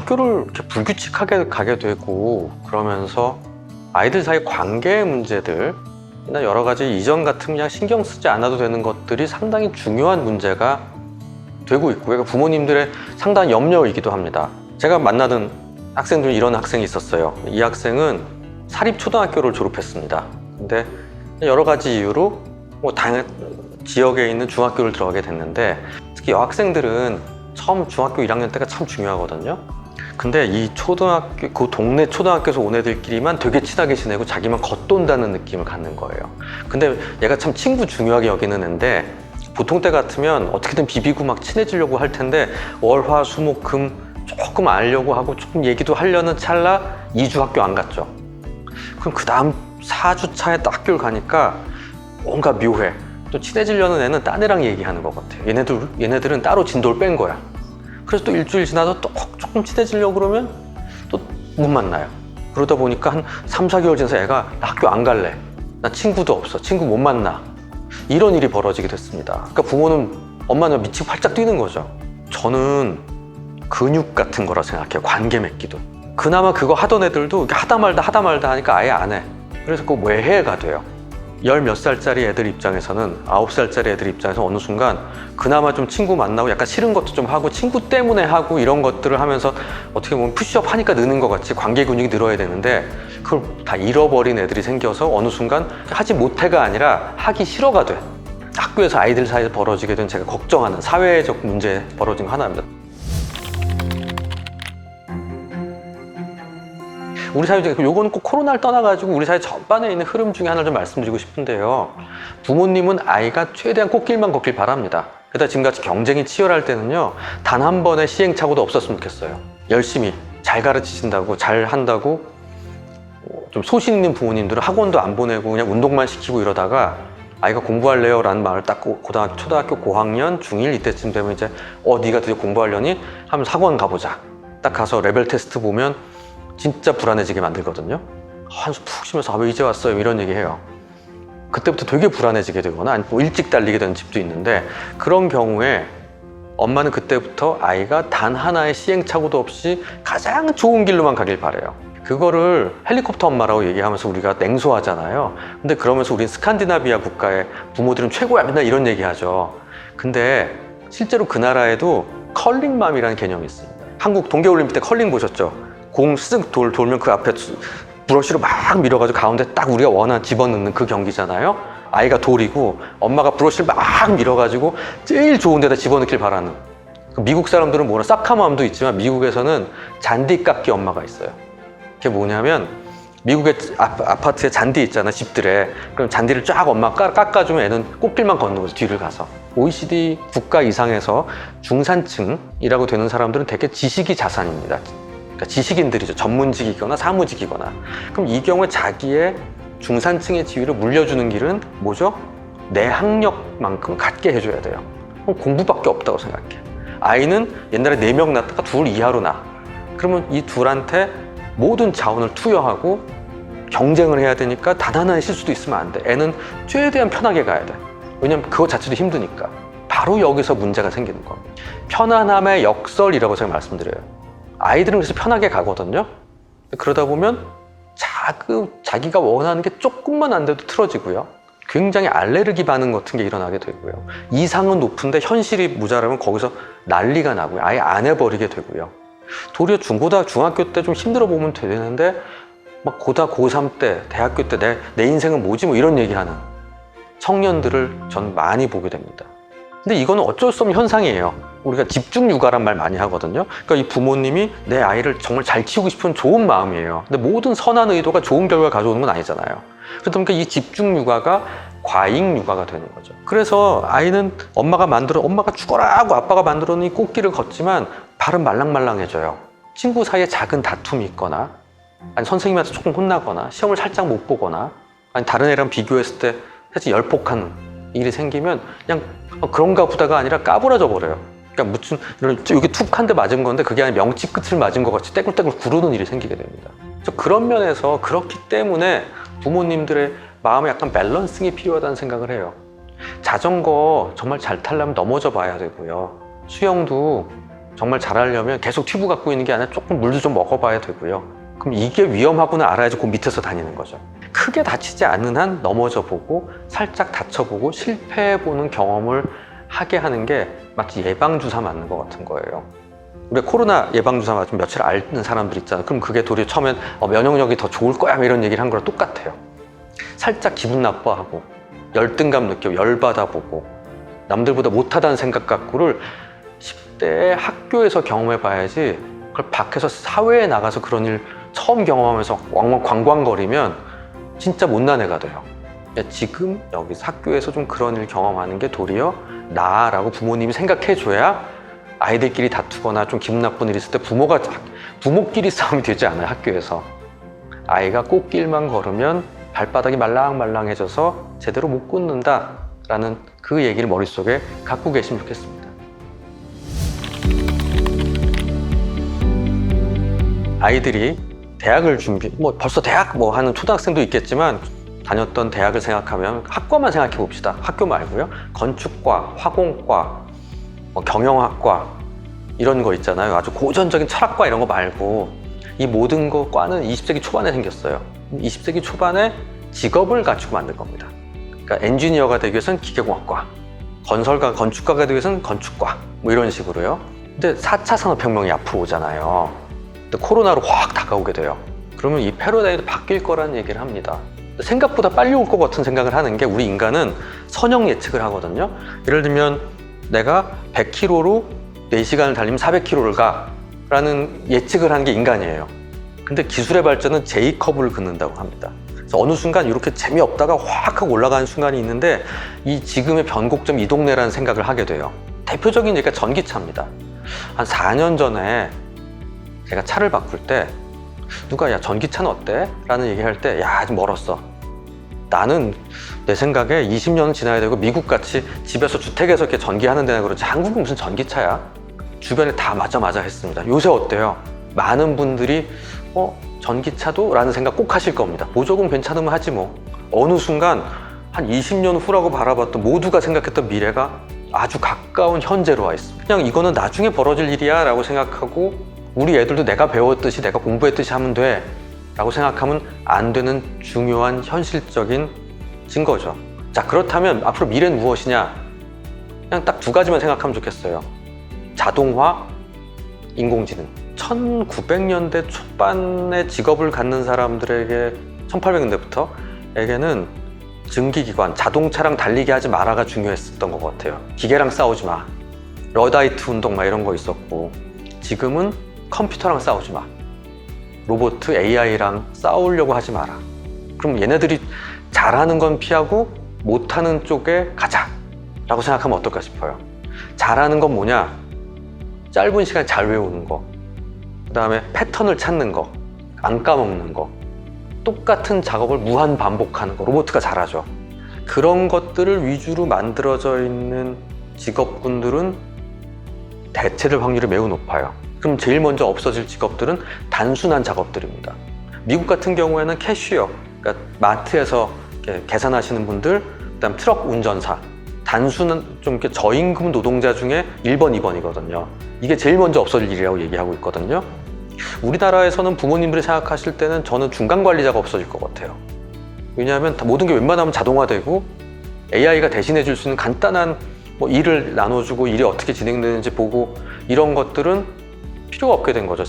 학교를 이렇게 불규칙하게 가게 되고 그러면서 아이들 사이 관계 문제들 나 여러 가지 이전 같은 그냥 신경 쓰지 않아도 되는 것들이 상당히 중요한 문제가 되고 있고요. 그러니까 부모님들의 상당한 염려이기도 합니다. 제가 만나던 학생 중에 이런 학생이 있었어요. 이 학생은 사립초등학교를 졸업했습니다. 근데 여러 가지 이유로 지역에 있는 중학교를 들어가게 됐는데 특히 여학생들은 처음 중학교 1학년 때가 참 중요하거든요. 근데 이 초등학교, 그 동네 초등학교에서 온 애들끼리만 되게 친하게 지내고 자기만 겉돈다는 느낌을 갖는 거예요. 근데 얘가 참 친구 중요하게 여기는 애인데 보통 때 같으면 어떻게든 비비고 막 친해지려고 할 텐데 월, 화, 수, 목, 금 조금 알려고 하고 조금 얘기도 하려는 찰나 2주 학교 안 갔죠. 그럼 그 다음 4주 차에 딱 학교를 가니까 뭔가 묘해. 또 친해지려는 애는 딴 애랑 얘기하는 것 같아요. 얘네들은 따로 진도를 뺀 거야. 그래서 또 일주일 지나서 또 조금 친해지려고 그러면 또 못 만나요. 그러다 보니까 한 3, 4개월 지나서 애가 나 학교 안 갈래. 나 친구도 없어. 친구 못 만나. 이런 일이 벌어지게 됐습니다. 그러니까 부모는 엄마는 미치고 팔짝 뛰는 거죠. 저는 근육 같은 거라 생각해요. 관계 맺기도. 그나마 그거 하던 애들도 하다 말다 하니까 아예 안 해. 그래서 그 외해가 돼요. 10 몇 살짜리 애들 입장에서는 9살짜리 애들 입장에서 어느 순간 그나마 좀 친구 만나고 약간 싫은 것도 좀 하고 친구 때문에 하고 이런 것들을 하면서 어떻게 보면 푸시업 하니까 느는 것 같이 관계 근육이 늘어야 되는데 그걸 다 잃어버린 애들이 생겨서 어느 순간 하지 못해가 아니라 하기 싫어가 돼. 학교에서 아이들 사이에 벌어지게 된 제가 걱정하는 사회적 문제 벌어진 거 하나입니다. 우리 사회 중에 요거는 꼭 코로나를 떠나가지고 우리 사회 전반에 있는 흐름 중에 하나를 좀 말씀드리고 싶은데요. 부모님은 아이가 최대한 꽃길만 걷길 바랍니다. 게다가 지금같이 경쟁이 치열할 때는요. 단 한 번의 시행착오도 없었으면 좋겠어요. 열심히 잘 가르치신다고 잘 한다고 좀 소신 있는 부모님들은 학원도 안 보내고 그냥 운동만 시키고 이러다가 아이가 공부할래요? 라는 말을 딱 고등학교, 초등학교 고학년, 중1 이때쯤 되면 이제 네가 드디어 공부하려니? 하면 학원 가보자. 딱 가서 레벨 테스트 보면 진짜 불안해지게 만들거든요. 한숨 푹 쉬면서 왜 이제 왔어요? 이런 얘기 해요. 그때부터 되게 불안해지게 되거나 아니면 일찍 달리게 되는 집도 있는데 그런 경우에 엄마는 그때부터 아이가 단 하나의 시행착오도 없이 가장 좋은 길로만 가길 바래요. 그거를 헬리콥터 엄마라고 얘기하면서 우리가 냉소하잖아요. 근데 그러면서 우린 스칸디나비아 국가의 부모들은 최고야 맨날 이런 얘기하죠. 근데 실제로 그 나라에도 컬링맘이라는 개념이 있습니다. 한국 동계올림픽 때 컬링 보셨죠? 공 쓱 돌면 그 앞에 브러쉬로 막 밀어가지고 가운데 딱 우리가 원하는 집어넣는 그 경기잖아요. 아이가 돌이고 엄마가 브러쉬를 막 밀어가지고 제일 좋은 데다 집어넣길 바라는. 미국 사람들은 뭐라 싹카맘도 있지만 미국에서는 잔디깎기 엄마가 있어요. 그게 뭐냐면 미국의 아파트에 잔디 있잖아, 집들에. 그럼 잔디를 쫙 엄마가 깎아주면 애는 꽃길만 걷는 거죠, 뒤를 가서. OECD 국가 이상에서 중산층이라고 되는 사람들은 되게 지식이 자산입니다. 그러니까 지식인들이죠. 전문직이거나 사무직이거나. 그럼 이 경우에 자기의 중산층의 지위를 물려주는 길은 뭐죠? 내 학력만큼 갖게 해줘야 돼요. 그럼 공부밖에 없다고 생각해. 아이는 옛날에 4명 낳다가 2 이하로 낳아. 그러면 이 둘한테 모든 자원을 투여하고 경쟁을 해야 되니까 단 하나의 실수도 있으면 안 돼. 애는 최대한 편하게 가야 돼. 왜냐면 그거 자체도 힘드니까. 바로 여기서 문제가 생기는 겁니다. 편안함의 역설이라고 제가 말씀드려요. 아이들은 그래서 편하게 가거든요. 그러다 보면 자기가 원하는 게 조금만 안 돼도 틀어지고요. 굉장히 알레르기 반응 같은 게 일어나게 되고요. 이상은 높은데 현실이 모자라면 거기서 난리가 나고요. 아예 안 해버리게 되고요. 도리어 중학교 때 좀 힘들어 보면 되는데 막 고3 때, 대학교 때 내 인생은 뭐지? 뭐 이런 얘기하는 청년들을 전 많이 보게 됩니다. 근데 이거는 어쩔 수 없는 현상이에요. 우리가 집중 육아란 말 많이 하거든요. 그러니까 이 부모님이 내 아이를 정말 잘 키우고 싶은 좋은 마음이에요. 근데 모든 선한 의도가 좋은 결과를 가져오는 건 아니잖아요. 그러다 보니까 이 집중 육아가 과잉 육아가 되는 거죠. 그래서 아이는 엄마가 죽어라 하고 아빠가 만들어 놓은 이 꽃길을 걷지만 발은 말랑말랑해져요. 친구 사이에 작은 다툼이 있거나 아니 선생님한테 조금 혼나거나 시험을 살짝 못 보거나 아니 다른 애랑 비교했을 때 사실 열폭하는 일이 생기면 그냥 그런가 보다가 아니라 까부러져 버려요. 그러니까 무슨 여기 툭 한 대 맞은 건데 그게 아니라 명치 끝을 맞은 것 같이 떼굴떼굴 구르는 일이 생기게 됩니다. 그래서 그런 면에서 그렇기 때문에 부모님들의 마음에 약간 밸런싱이 필요하다는 생각을 해요. 자전거 정말 잘 타려면 넘어져 봐야 되고요. 수영도 정말 잘하려면 계속 튜브 갖고 있는 게 아니라 조금 물도 좀 먹어봐야 되고요. 그럼 이게 위험하구나 알아야지 그 밑에서 다니는 거죠. 크게 다치지 않는 한 넘어져 보고 살짝 다쳐보고 실패해보는 경험을 하게 하는 게 마치 예방주사 맞는 것 같은 거예요. 우리 코로나 예방주사 맞으면 며칠 앓는 사람들 있잖아요. 그럼 그게 도리어 처음엔 면역력이 더 좋을 거야 이런 얘기를 한 거랑 똑같아요. 살짝 기분 나빠하고 열등감 느끼고 열받아보고 남들보다 못하다는 생각 갖고를 10대에 학교에서 경험해 봐야지 그걸 밖에서 사회에 나가서 그런 일 처음 경험하면서 왕왕 광광거리면 진짜 못난 애가 돼요. 지금 여기서 학교에서 좀 그런 일 경험하는 게 도리어 나라고 부모님이 생각해 줘야 아이들끼리 다투거나 좀 기분 나쁜 일 있을 때 부모끼리 싸움이 되지 않아요. 학교에서 아이가 꽃길만 걸으면 발바닥이 말랑말랑해져서 제대로 못 걷는다 라는 그 얘기를 머릿속에 갖고 계시면 좋겠습니다. 아이들이 대학을 벌써 대학 하는 초등학생도 있겠지만 다녔던 대학을 생각하면 학과만 생각해 봅시다. 학교 말고요. 건축과, 화공과, 경영학과 이런 거 있잖아요. 아주 고전적인 철학과 이런 거 말고 이 모든 과는 20세기 초반에 생겼어요. 20세기 초반에 직업을 갖추고 만든 겁니다. 그러니까 엔지니어가 되기 위해서는 기계공학과, 건설가, 건축가가 되기 위해서는 건축과 이런 식으로요. 근데 4차 산업혁명이 앞으로 오잖아요. 근데 코로나로 확 다가오게 돼요. 그러면 이 패러다임도 바뀔 거라는 얘기를 합니다. 생각보다 빨리 올 것 같은 생각을 하는 게 우리 인간은 선형 예측을 하거든요. 예를 들면 내가 100km로 4시간을 달리면 400km를 가 라는 예측을 하는 게 인간이에요. 근데 기술의 발전은 J커브를 긋는다고 합니다. 그래서 어느 순간 이렇게 재미없다가 확 하고 올라가는 순간이 있는데 이 지금의 변곡점 이 동네라는 생각을 하게 돼요. 대표적인 얘기가 전기차입니다. 한 4년 전에 제가 차를 바꿀 때 누가 야 전기차는 어때? 라는 얘기할 때 야 아직 멀었어. 나는 내 생각에 20년은 지나야 되고 미국같이 집에서 주택에서 이렇게 전기하는 데나 그렇지 한국은 무슨 전기차야? 주변에 다 맞아 했습니다. 요새 어때요? 많은 분들이 전기차도? 라는 생각 꼭 하실 겁니다. 보조금 괜찮으면 하지 뭐. 어느 순간 한 20년 후라고 바라봤던 모두가 생각했던 미래가 아주 가까운 현재로 와 있습니다. 그냥 이거는 나중에 벌어질 일이야 라고 생각하고 우리 애들도 내가 배웠듯이 내가 공부했듯이 하면 돼 라고 생각하면 안 되는 중요한 현실적인 증거죠. 자, 그렇다면 앞으로 미래는 무엇이냐? 그냥 딱 두 가지만 생각하면 좋겠어요. 자동화, 인공지능. 1900년대 초반에 직업을 갖는 사람들에게 1800년대부터에게는 증기기관, 자동차랑 달리게 하지 마라가 중요했었던 것 같아요. 기계랑 싸우지 마. 러다이트 운동 이런 거 있었고 지금은 컴퓨터랑 싸우지 마. 로봇, AI랑 싸우려고 하지 마라. 그럼 얘네들이 잘하는 건 피하고 못하는 쪽에 가자 라고 생각하면 어떨까 싶어요. 잘하는 건 뭐냐? 짧은 시간에 잘 외우는 거, 그 다음에 패턴을 찾는 거, 안 까먹는 거, 똑같은 작업을 무한 반복하는 거, 로봇가 잘하죠. 그런 것들을 위주로 만들어져 있는 직업군들은 대체될 확률이 매우 높아요. 그럼 제일 먼저 없어질 직업들은 단순한 작업들입니다. 미국 같은 경우에는 캐시어, 그러니까 마트에서 계산하시는 분들, 그다음 트럭 운전사, 단순한 좀 이렇게 저임금 노동자 중에 1번, 2번이거든요. 이게 제일 먼저 없어질 일이라고 얘기하고 있거든요. 우리나라에서는 부모님들이 생각하실 때는 저는 중간 관리자가 없어질 것 같아요. 왜냐하면 모든 게 웬만하면 자동화되고 AI가 대신해 줄 수 있는 간단한 일을 나눠주고 일이 어떻게 진행되는지 보고 이런 것들은 필요가 없게 된 거죠.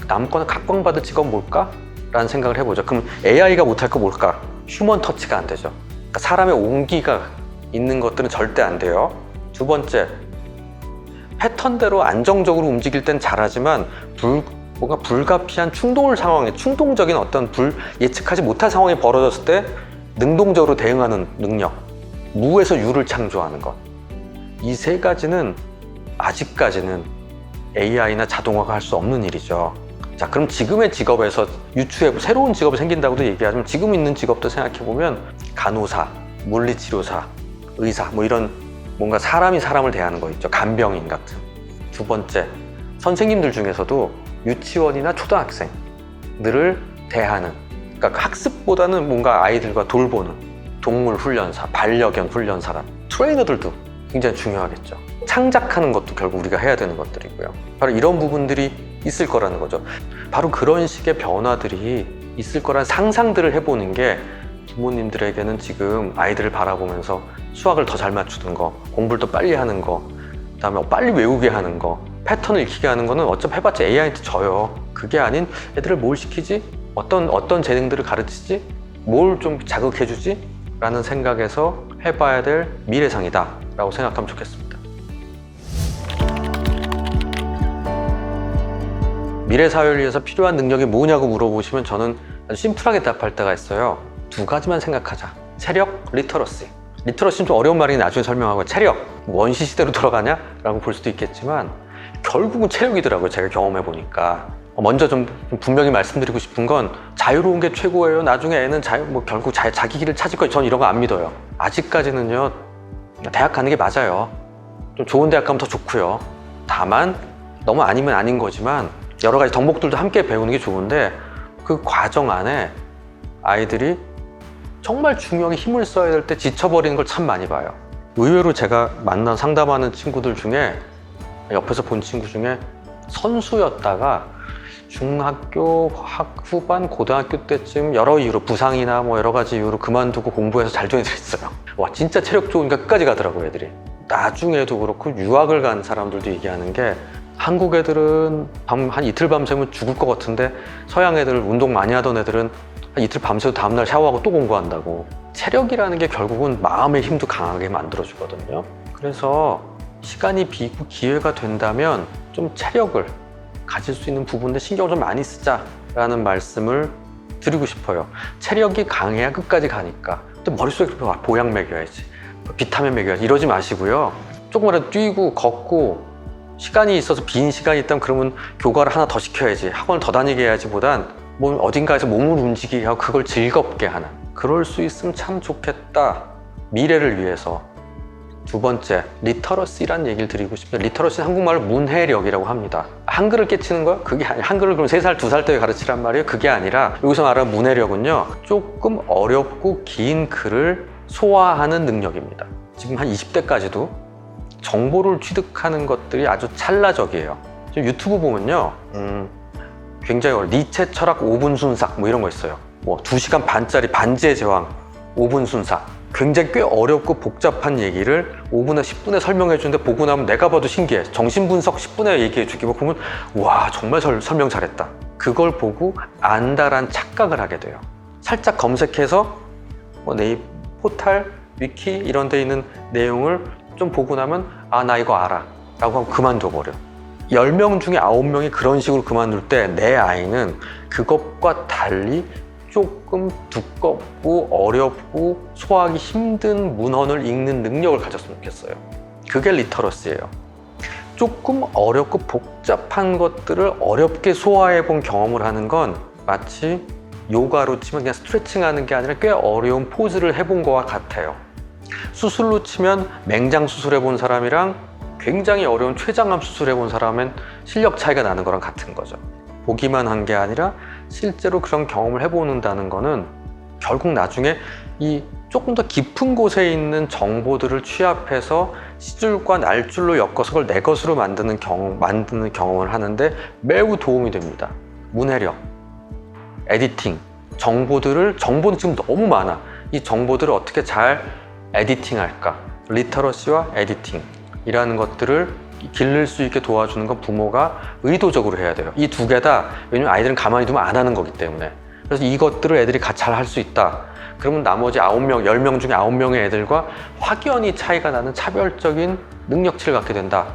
남거나 각광받을 직업은 뭘까? 라는 생각을 해보죠. 그럼 AI가 못할 거 뭘까? 휴먼 터치가 안 되죠. 그러니까 사람의 온기가 있는 것들은 절대 안 돼요. 두 번째, 패턴대로 안정적으로 움직일 땐 잘하지만 뭔가 불가피한 충동적인 어떤 예측하지 못할 상황이 벌어졌을 때 능동적으로 대응하는 능력, 무에서 유를 창조하는 것. 이 세 가지는 아직까지는 AI나 자동화가 할 수 없는 일이죠. 자, 그럼 지금의 직업에서 새로운 직업이 생긴다고도 얘기하지만 지금 있는 직업도 생각해보면 간호사, 물리치료사, 의사 이런 뭔가 사람이 사람을 대하는 거 있죠. 간병인 같은. 두 번째, 선생님들 중에서도 유치원이나 초등학생들을 대하는, 그러니까 학습보다는 뭔가 아이들과 돌보는 동물 훈련사, 반려견 훈련사람, 트레이너들도 굉장히 중요하겠죠. 창작하는 것도 결국 우리가 해야 되는 것들이고요. 바로 이런 부분들이 있을 거라는 거죠. 바로 그런 식의 변화들이 있을 거란 상상들을 해보는 게 부모님들에게는 지금 아이들을 바라보면서 수학을 더 잘 맞추는 거, 공부를 더 빨리 하는 거, 그다음에 빨리 외우게 하는 거, 패턴을 익히게 하는 거는 어차피 해봤자 AI한테 져요. 그게 아닌 애들을 뭘 시키지? 어떤 재능들을 가르치지? 뭘 좀 자극해주지? 라는 생각에서 해봐야 될 미래상이다 라고 생각하면 좋겠습니다. 미래 사회를 위해서 필요한 능력이 뭐냐고 물어보시면 저는 아주 심플하게 답할 때가 있어요. 두 가지만 생각하자. 체력, 리터러시. 리터러시는 좀 어려운 말이니 나중에 설명하고, 체력, 원시 시대로 돌아가냐? 라고 볼 수도 있겠지만 결국은 체력이더라고요. 제가 경험해 보니까. 먼저 좀 분명히 말씀드리고 싶은 건 자유로운 게 최고예요. 나중에 애는 결국 자기 길을 찾을 거예요. 전 이런 거 안 믿어요. 아직까지는요, 대학 가는 게 맞아요. 좀 좋은 대학 가면 더 좋고요. 다만 너무 아니면 아닌 거지만 여러 가지 덕목들도 함께 배우는 게 좋은데 그 과정 안에 아이들이 정말 중요하게 힘을 써야 될 때 지쳐버리는 걸 참 많이 봐요. 의외로 제가 만난 상담하는 친구들 중에, 옆에서 본 친구 중에 선수였다가 중학교 후반, 고등학교 때쯤 여러 이유로, 부상이나 뭐 여러 가지 이유로 그만두고 공부해서 잘 된 애들이 있어요. 와, 진짜 체력 좋으니까 끝까지 가더라고요, 애들이. 나중에도 그렇고 유학을 간 사람들도 얘기하는 게, 한국 애들은 한 이틀 밤새면 죽을 것 같은데 서양 애들, 운동 많이 하던 애들은 한 이틀 밤새도 다음날 샤워하고 또 공부한다고. 체력이라는 게 결국은 마음의 힘도 강하게 만들어주거든요. 그래서 시간이 비고 기회가 된다면 좀 체력을 가질 수 있는 부분에 신경을 좀 많이 쓰자라는 말씀을 드리고 싶어요. 체력이 강해야 끝까지 가니까. 또 머릿속에 보약 먹여야지, 비타민 먹여야지 이러지 마시고요. 조금이라도 뛰고 걷고 시간이 있어서 빈 시간이 있다면 그러면 교과를 하나 더 시켜야지, 학원을 더 다니게 해야지 보단 뭐 어딘가에서 몸을 움직이게 하고 그걸 즐겁게 하는, 그럴 수 있으면 참 좋겠다. 미래를 위해서. 두 번째, 리터러시란 얘기를 드리고 싶어요. 리터러시는 한국말로 문해력이라고 합니다. 한글을 깨치는 거야? 그게 아니라, 한글을 그럼 3살, 2살 때 가르치란 말이에요? 그게 아니라 여기서 말하는 문해력은요, 조금 어렵고 긴 글을 소화하는 능력입니다. 지금 한 20대까지도 정보를 취득하는 것들이 아주 찰나적이에요. 지금 유튜브 보면요, 굉장히 니체 철학 5분 순삭 뭐 이런 거 있어요. 뭐 2시간 반짜리 반지의 제왕 5분 순삭. 굉장히 꽤 어렵고 복잡한 얘기를 5분에 10분에 설명해 주는데 보고 나면 내가 봐도 신기해. 정신분석 10분에 얘기해 주기 보면 와, 정말 설명 잘했다. 그걸 보고 안다란 착각을 하게 돼요. 살짝 검색해서 뭐 네이버, 포탈, 위키 이런 데 있는 내용을 좀 보고 나면 아, 나 이거 알아 라고 하고 그만둬 버려. 10명 중에 9명이 그런 식으로 그만둘 때 내 아이는 그것과 달리 조금 두껍고 어렵고 소화하기 힘든 문헌을 읽는 능력을 가졌으면 좋겠어요. 그게 리터러시예요. 조금 어렵고 복잡한 것들을 어렵게 소화해 본 경험을 하는 건 마치 요가로 치면 그냥 스트레칭 하는 게 아니라 꽤 어려운 포즈를 해본 거와 같아요. 수술로 치면 맹장 수술해 본 사람이랑 굉장히 어려운 췌장암 수술해 본 사람은 실력 차이가 나는 거랑 같은 거죠. 보기만 한 게 아니라 실제로 그런 경험을 해보는다는 거는 결국 나중에 이 조금 더 깊은 곳에 있는 정보들을 취합해서 시줄과 날줄로 엮어서 그걸 내 것으로 만드는 경험을 하는데 매우 도움이 됩니다. 문해력, 에디팅, 정보는 지금 너무 많아. 이 정보들을 어떻게 잘 에디팅할까? 리터러시와 에디팅이라는 것들을 기를 수 있게 도와주는 건 부모가 의도적으로 해야 돼요. 이 두 개 다, 왜냐면 아이들은 가만히 두면 안 하는 거기 때문에. 그래서 이것들을 애들이 잘 할 수 있다. 그러면 나머지 9명, 10명 중에 9명의 애들과 확연히 차이가 나는 차별적인 능력치를 갖게 된다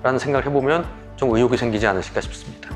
라는 생각을 해보면 좀 의욕이 생기지 않으실까 싶습니다.